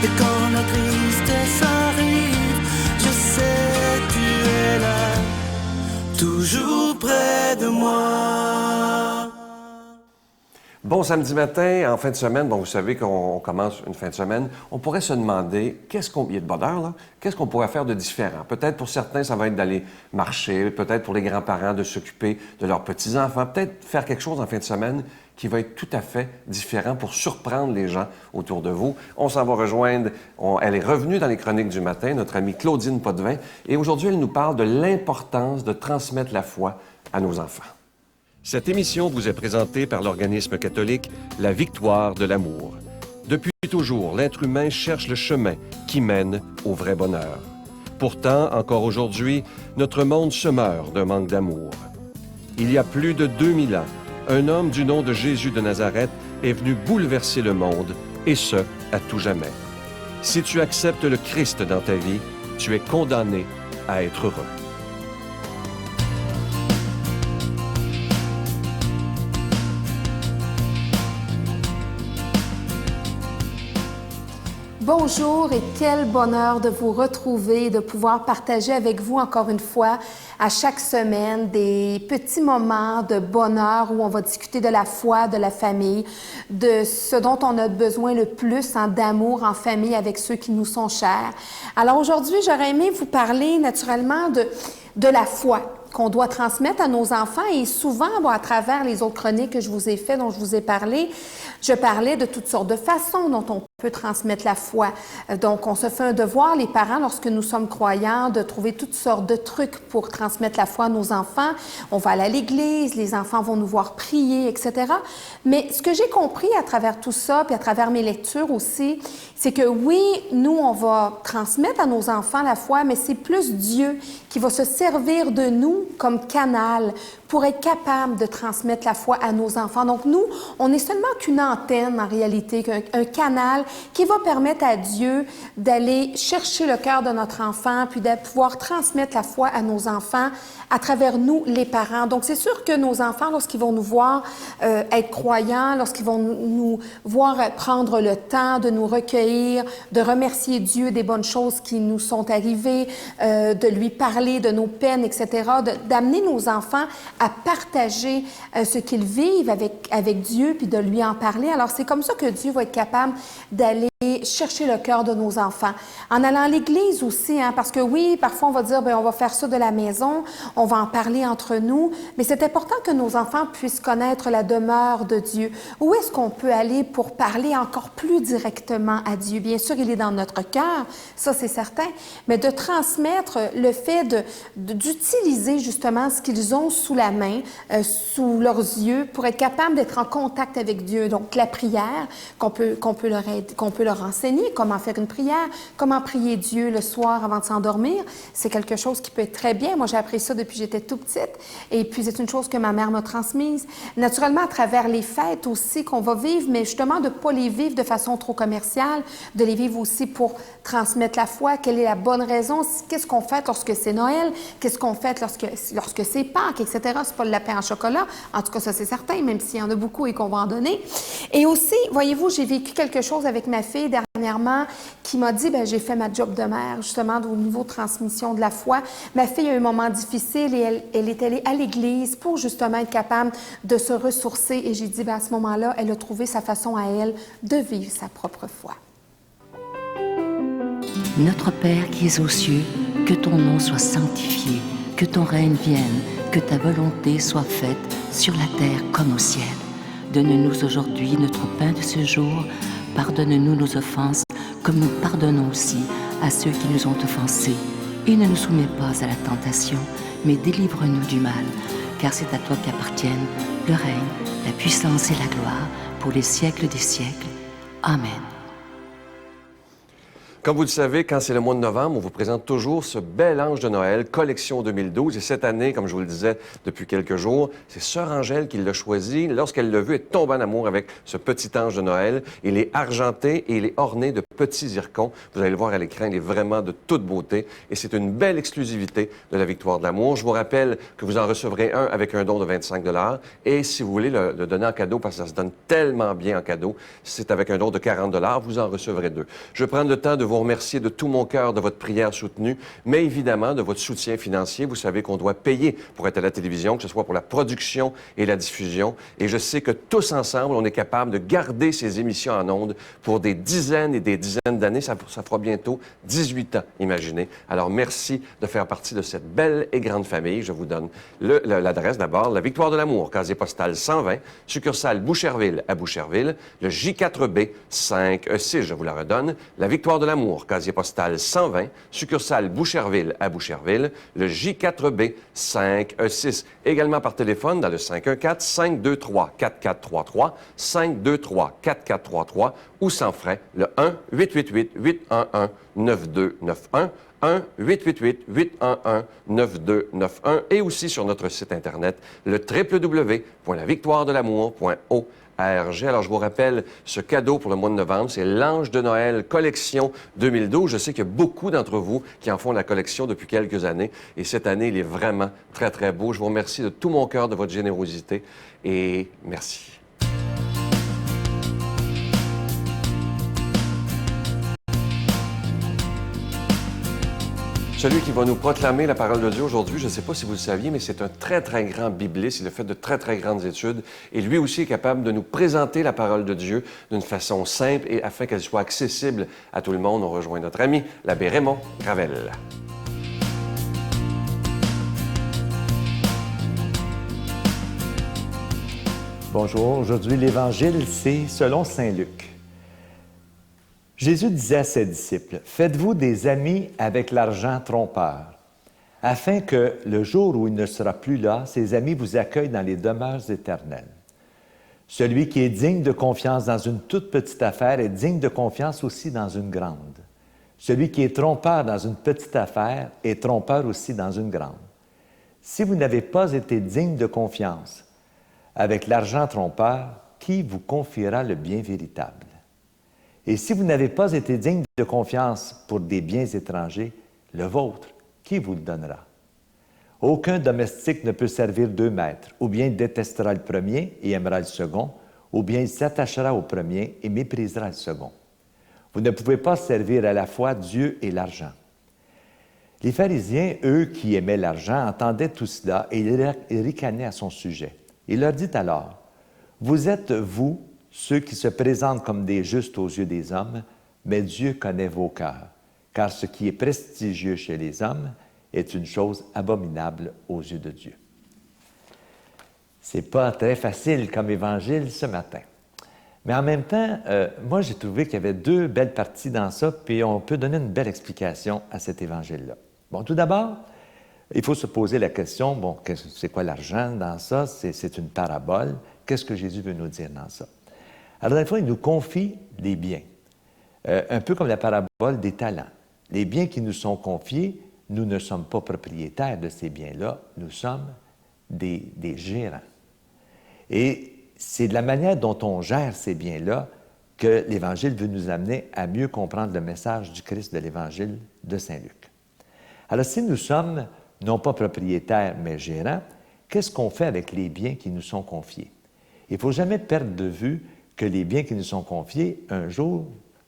Et quand la tristesse arrive, je sais tu es là, toujours près de moi. Bon samedi matin, en fin de semaine, bon, vous savez qu'on commence une fin de semaine, on pourrait se demander, il y a de bonheur, là, qu'est-ce qu'on pourrait faire de différent? Peut-être pour certains, ça va être d'aller marcher, peut-être pour les grands-parents de s'occuper de leurs petits-enfants, peut-être faire quelque chose en fin de semaine qui va être tout à fait différent pour surprendre les gens autour de vous. On s'en va rejoindre, elle est revenue dans les chroniques du matin, notre amie Claudine Potvin, et aujourd'hui, elle nous parle de l'importance de transmettre la foi à nos enfants. Cette émission vous est présentée par l'organisme catholique La Victoire de l'amour. Depuis toujours, l'être humain cherche le chemin qui mène au vrai bonheur. Pourtant, encore aujourd'hui, notre monde se meurt d'un manque d'amour. Il y a plus de 2000 ans, un homme du nom de Jésus de Nazareth est venu bouleverser le monde, et ce, à tout jamais. Si tu acceptes le Christ dans ta vie, tu es condamné à être heureux. Bonjour et quel bonheur de vous retrouver, de pouvoir partager avec vous encore une fois à chaque semaine des petits moments de bonheur où on va discuter de la foi, de la famille, de ce dont on a besoin le plus d'amour en famille avec ceux qui nous sont chers. Alors aujourd'hui, j'aurais aimé vous parler naturellement de la foi qu'on doit transmettre à nos enfants et souvent, à travers les autres chroniques que je vous ai faites, dont je vous ai parlé, je parlais de toutes sortes de façons dont on peut transmettre la foi. Donc, on se fait un devoir, les parents, lorsque nous sommes croyants, de trouver toutes sortes de trucs pour transmettre la foi à nos enfants. On va aller à l'église, les enfants vont nous voir prier, etc. Mais ce que j'ai compris à travers tout ça, puis à travers mes lectures aussi, c'est que oui, nous, on va transmettre à nos enfants la foi, mais c'est plus Dieu qui va se servir de nous comme canal pour être capable de transmettre la foi à nos enfants. Donc nous, on n'est seulement qu'une antenne en réalité, un canal qui va permettre à Dieu d'aller chercher le cœur de notre enfant, puis de pouvoir transmettre la foi à nos enfants à travers nous, les parents. Donc c'est sûr que nos enfants, lorsqu'ils vont nous voir être croyants, lorsqu'ils vont nous voir prendre le temps de nous recueillir, de remercier Dieu des bonnes choses qui nous sont arrivées, de lui parler de nos peines, etc., d'amener nos enfants à partager ce qu'ils vivent avec Dieu, puis de lui en parler. Alors, c'est comme ça que Dieu va être capable d'aller chercher le cœur de nos enfants. En allant à l'église aussi, parce que oui, parfois on va dire, on va faire ça de la maison, on va en parler entre nous, mais c'est important que nos enfants puissent connaître la demeure de Dieu. Où est-ce qu'on peut aller pour parler encore plus directement à Dieu? Bien sûr, il est dans notre cœur, ça c'est certain, mais de transmettre le fait d'utiliser justement ce qu'ils ont sous la main, sous leurs yeux, pour être capable d'être en contact avec Dieu. Donc la prière, qu'on peut leur enseigner, comment faire une prière, comment prier Dieu le soir avant de s'endormir, c'est quelque chose qui peut être très bien. Moi, j'ai appris ça depuis que j'étais tout petite, et puis c'est une chose que ma mère m'a transmise. Naturellement, à travers les fêtes aussi qu'on va vivre, mais justement de ne pas les vivre de façon trop commerciale, de les vivre aussi pour transmettre la foi. Quelle est la bonne raison? Qu'est-ce qu'on fait lorsque c'est Noël? Qu'est-ce qu'on fait lorsque c'est Pâques, etc.? C'est pas le lapin en chocolat. En tout cas, ça, c'est certain, même s'il y en a beaucoup et qu'on va en donner. Et aussi, voyez-vous, j'ai vécu quelque chose avec ma fille dernièrement qui m'a dit, j'ai fait ma job de mère, justement, au niveau de transmission de la foi. Ma fille a eu un moment difficile et elle est allée à l'église pour justement être capable de se ressourcer. Et j'ai dit, à ce moment-là, elle a trouvé sa façon à elle de vivre sa propre foi. Notre Père qui es aux cieux, que ton nom soit sanctifié, que ton règne vienne, que ta volonté soit faite sur la terre comme au ciel. Donne-nous aujourd'hui notre pain de ce jour. Pardonne-nous nos offenses, comme nous pardonnons aussi à ceux qui nous ont offensés. Et ne nous soumets pas à la tentation, mais délivre-nous du mal, car c'est à toi qu'appartiennent le règne, la puissance et la gloire, pour les siècles des siècles. Amen. Comme vous le savez, quand c'est le mois de novembre, on vous présente toujours ce bel ange de Noël, collection 2012. Et cette année, comme je vous le disais depuis quelques jours, c'est Sœur Angèle qui l'a choisi. Lorsqu'elle l'a vu, elle tombe en amour avec ce petit ange de Noël. Il est argenté et il est orné de petit zircon. Vous allez le voir à l'écran, il est vraiment de toute beauté et c'est une belle exclusivité de la Victoire de l'amour. Je vous rappelle que vous en recevrez un avec un don de 25 $ et si vous voulez le donner en cadeau, parce que ça se donne tellement bien en cadeau, si c'est avec un don de 40 $, vous en recevrez 2. Je vais prendre le temps de vous remercier de tout mon cœur de votre prière soutenue, mais évidemment de votre soutien financier. Vous savez qu'on doit payer pour être à la télévision, que ce soit pour la production et la diffusion. Et je sais que tous ensemble, on est capable de garder ces émissions en ondes pour des dizaines et des dizaines d'années. Ça fera bientôt 18 ans, imaginez. Alors, merci de faire partie de cette belle et grande famille. Je vous donne l'adresse d'abord. La Victoire de l'amour, casier postal 120, succursale Boucherville à Boucherville. Le J4B 5E6, je vous la redonne. La Victoire de l'amour, casier postal 120, succursale Boucherville à Boucherville. Le J4B 5E6. Également par téléphone dans le 514-523-4433, 523-4433 ou sans frais, le 1-888-811-9291. 1-888-811-9291 et aussi sur notre site Internet, le www.lavictoiredelamour.org. Alors, je vous rappelle, ce cadeau pour le mois de novembre, c'est l'Ange de Noël Collection 2012. Je sais qu'il y a beaucoup d'entre vous qui en font la collection depuis quelques années. Et cette année, il est vraiment très, très beau. Je vous remercie de tout mon cœur de votre générosité et merci. Celui qui va nous proclamer la parole de Dieu aujourd'hui, je ne sais pas si vous le saviez, mais c'est un très, très grand bibliste. Il a fait de très, très grandes études. Et lui aussi est capable de nous présenter la parole de Dieu d'une façon simple et afin qu'elle soit accessible à tout le monde. On rejoint notre ami, l'abbé Raymond Gravel. Bonjour, aujourd'hui l'Évangile, c'est selon saint Luc. Jésus disait à ses disciples, « Faites-vous des amis avec l'argent trompeur, afin que, le jour où il ne sera plus là, ses amis vous accueillent dans les demeures éternelles. Celui qui est digne de confiance dans une toute petite affaire est digne de confiance aussi dans une grande. Celui qui est trompeur dans une petite affaire est trompeur aussi dans une grande. Si vous n'avez pas été digne de confiance avec l'argent trompeur, qui vous confiera le bien véritable? Et si vous n'avez pas été digne de confiance pour des biens étrangers, le vôtre, qui vous le donnera? Aucun domestique ne peut servir 2 maîtres, ou bien il détestera le premier et aimera le second, ou bien il s'attachera au premier et méprisera le second. Vous ne pouvez pas servir à la fois Dieu et l'argent. » Les pharisiens, eux qui aimaient l'argent, entendaient tout cela et ils ricanaient à son sujet. Il leur dit alors, « Vous êtes, vous, ceux qui se présentent comme des justes aux yeux des hommes, mais Dieu connaît vos cœurs, car ce qui est prestigieux chez les hommes est une chose abominable aux yeux de Dieu. » C'est pas très facile comme évangile ce matin. Mais en même temps, moi, j'ai trouvé qu'il y avait 2 belles parties dans ça, puis on peut donner une belle explication à cet évangile-là. Bon, tout d'abord, il faut se poser la question, bon, c'est quoi l'argent dans ça? C'est une parabole. Qu'est-ce que Jésus veut nous dire dans ça? Alors, dans le fond, il nous confie des biens, un peu comme la parabole des talents. Les biens qui nous sont confiés, nous ne sommes pas propriétaires de ces biens-là, nous sommes des gérants. Et c'est de la manière dont on gère ces biens-là que l'Évangile veut nous amener à mieux comprendre le message du Christ de l'Évangile de saint Luc. Alors, si nous sommes non pas propriétaires, mais gérants, qu'est-ce qu'on fait avec les biens qui nous sont confiés? Il ne faut jamais perdre de vue que les biens qui nous sont confiés, un jour,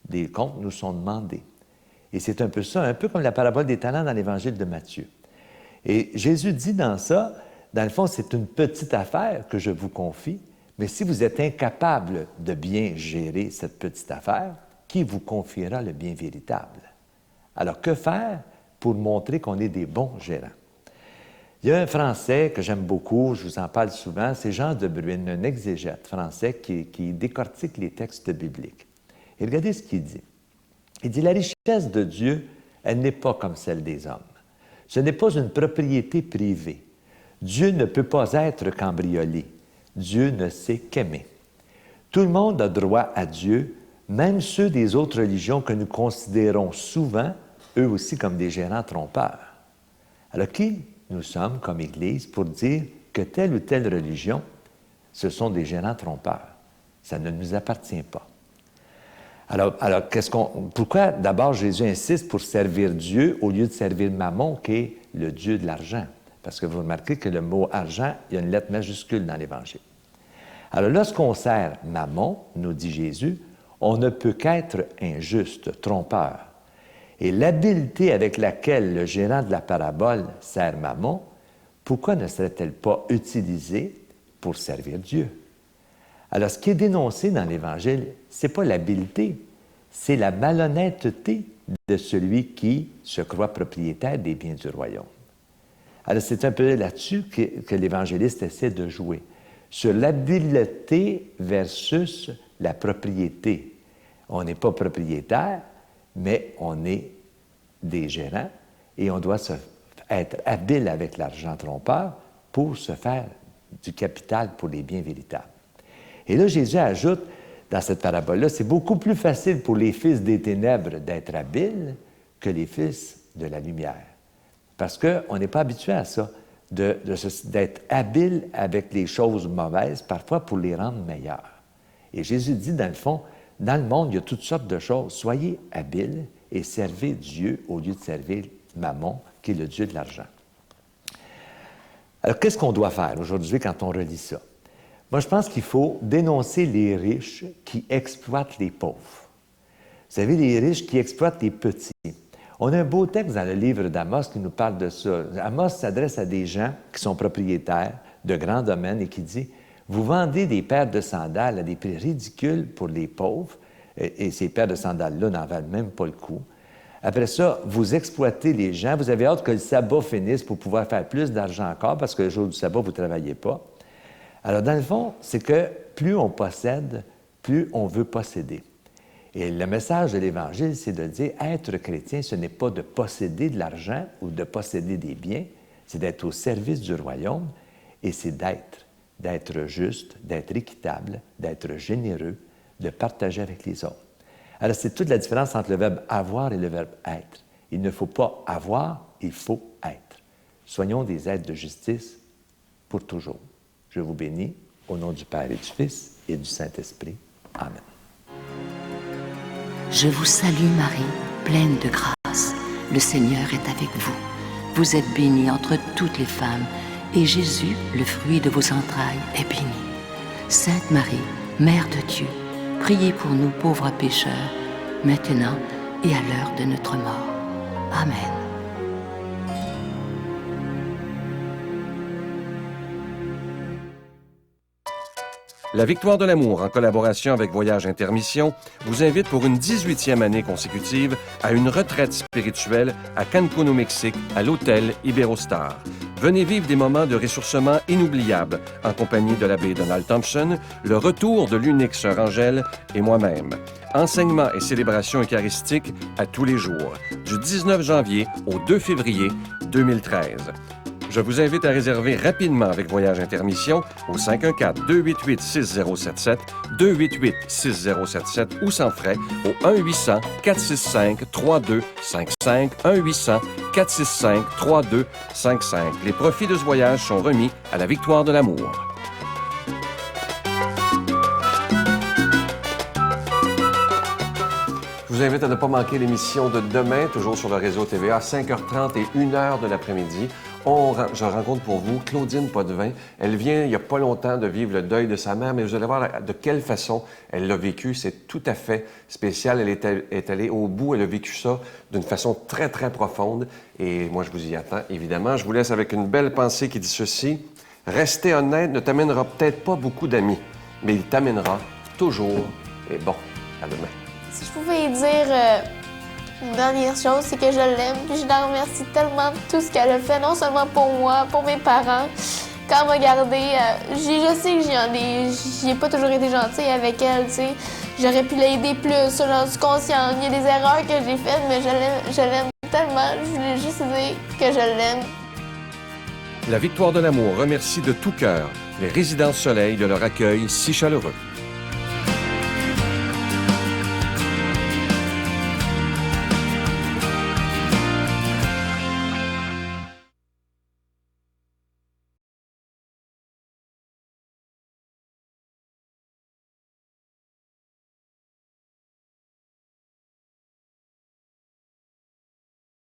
des comptes nous sont demandés. Et c'est un peu ça, un peu comme la parabole des talents dans l'Évangile de Matthieu. Et Jésus dit dans ça, dans le fond, c'est une petite affaire que je vous confie, mais si vous êtes incapable de bien gérer cette petite affaire, qui vous confiera le bien véritable? Alors, que faire pour montrer qu'on est des bons gérants? Il y a un Français que j'aime beaucoup, je vous en parle souvent, c'est Jean de Bruyne, un exégète français qui décortique les textes bibliques. Et regardez ce qu'il dit. Il dit « La richesse de Dieu, elle n'est pas comme celle des hommes. Ce n'est pas une propriété privée. Dieu ne peut pas être cambriolé. Dieu ne sait qu'aimer. Tout le monde a droit à Dieu, même ceux des autres religions que nous considérons souvent, eux aussi, comme des gérants trompeurs. Alors, qui nous sommes comme Église pour dire que telle ou telle religion, ce sont des gérants trompeurs? Ça ne nous appartient pas. Alors pourquoi d'abord Jésus insiste pour servir Dieu au lieu de servir Mammon, qui est le Dieu de l'argent? Parce que vous remarquez que le mot argent, il y a une lettre majuscule dans l'Évangile. Alors lorsqu'on sert Mammon, nous dit Jésus, on ne peut qu'être injuste, trompeur. Et l'habileté avec laquelle le gérant de la parabole sert Mammon, pourquoi ne serait-elle pas utilisée pour servir Dieu? Alors, ce qui est dénoncé dans l'Évangile, ce n'est pas l'habileté, c'est la malhonnêteté de celui qui se croit propriétaire des biens du royaume. Alors, c'est un peu là-dessus que l'évangéliste essaie de jouer, sur l'habileté versus la propriété. On n'est pas propriétaire, mais on est des gérants et on doit être habile avec l'argent trompeur pour se faire du capital pour les biens véritables. Et là, Jésus ajoute, dans cette parabole-là, c'est beaucoup plus facile pour les fils des ténèbres d'être habiles que les fils de la lumière. Parce qu'on n'est pas habitué à ça, d'être habile avec les choses mauvaises, parfois pour les rendre meilleures. Et Jésus dit, dans le fond, dans le monde, il y a toutes sortes de choses. Soyez habiles et servez Dieu au lieu de servir Mammon, qui est le Dieu de l'argent. Alors, qu'est-ce qu'on doit faire aujourd'hui quand on relit ça? Moi, je pense qu'il faut dénoncer les riches qui exploitent les pauvres. Vous savez, les riches qui exploitent les petits. On a un beau texte dans le livre d'Amos qui nous parle de ça. Amos s'adresse à des gens qui sont propriétaires de grands domaines et qui dit « Vous vendez des paires de sandales à des prix ridicules pour les pauvres, et ces paires de sandales-là n'en valent même pas le coup. Après ça, vous exploitez les gens. Vous avez hâte que le sabbat finisse pour pouvoir faire plus d'argent encore parce que le jour du sabbat, vous ne travaillez pas. » Alors, dans le fond, c'est que plus on possède, plus on veut posséder. Et le message de l'Évangile, c'est de dire, être chrétien, ce n'est pas de posséder de l'argent ou de posséder des biens, c'est d'être au service du royaume et c'est d'être juste, d'être équitable, d'être généreux, de partager avec les autres. Alors, c'est toute la différence entre le verbe « avoir » et le verbe « être ». Il ne faut pas avoir, il faut être. Soyons des êtres de justice pour toujours. Je vous bénis au nom du Père et du Fils et du Saint-Esprit. Amen. Je vous salue Marie, pleine de grâce. Le Seigneur est avec vous. Vous êtes bénie entre toutes les femmes, et Jésus, le fruit de vos entrailles, est béni. Sainte Marie, Mère de Dieu, priez pour nous pauvres pécheurs, maintenant et à l'heure de notre mort. Amen. La Victoire de l'amour, en collaboration avec Voyage Intermission, vous invite pour une 18e année consécutive à une retraite spirituelle à Cancún au Mexique, à l'hôtel Iberostar. Venez vivre des moments de ressourcement inoubliables en compagnie de l'abbé Donald Thompson, le retour de l'unique sœur Angèle et moi-même. Enseignements et célébrations eucharistiques à tous les jours, du 19 janvier au 2 février 2013. Je vous invite à réserver rapidement avec Voyage Intermission au 514-288-6077, 288-6077 ou sans frais au 1-800-465-3255, 1-800-465-3255. Les profits de ce voyage sont remis à la Victoire de l'amour. Je vous invite à ne pas manquer l'émission de demain, toujours sur le réseau TVA, 5h30 et 1h de l'après-midi. Je rencontre pour vous Claudine Potvin. Elle vient, il n'y a pas longtemps, de vivre le deuil de sa mère, mais vous allez voir de quelle façon elle l'a vécu. C'est tout à fait spécial. Elle est allée au bout, elle a vécu ça d'une façon très, très profonde. Et moi, je vous y attends, évidemment. Je vous laisse avec une belle pensée qui dit ceci. Rester honnête ne t'amènera peut-être pas beaucoup d'amis, mais il t'amènera toujours. Et bon, à demain. Si je pouvais dire une dernière chose, c'est que je l'aime, puis je la remercie tellement de tout ce qu'elle a fait, non seulement pour moi, pour mes parents. Quand elle m'a gardée, je sais que j'ai pas toujours été gentille avec elle, tu sais. J'aurais pu l'aider plus, j'en suis consciente. Il y a des erreurs que j'ai faites, mais je l'aime tellement. Je voulais juste dire que je l'aime. La Victoire de l'amour remercie de tout cœur les Résidences Soleil de leur accueil si chaleureux.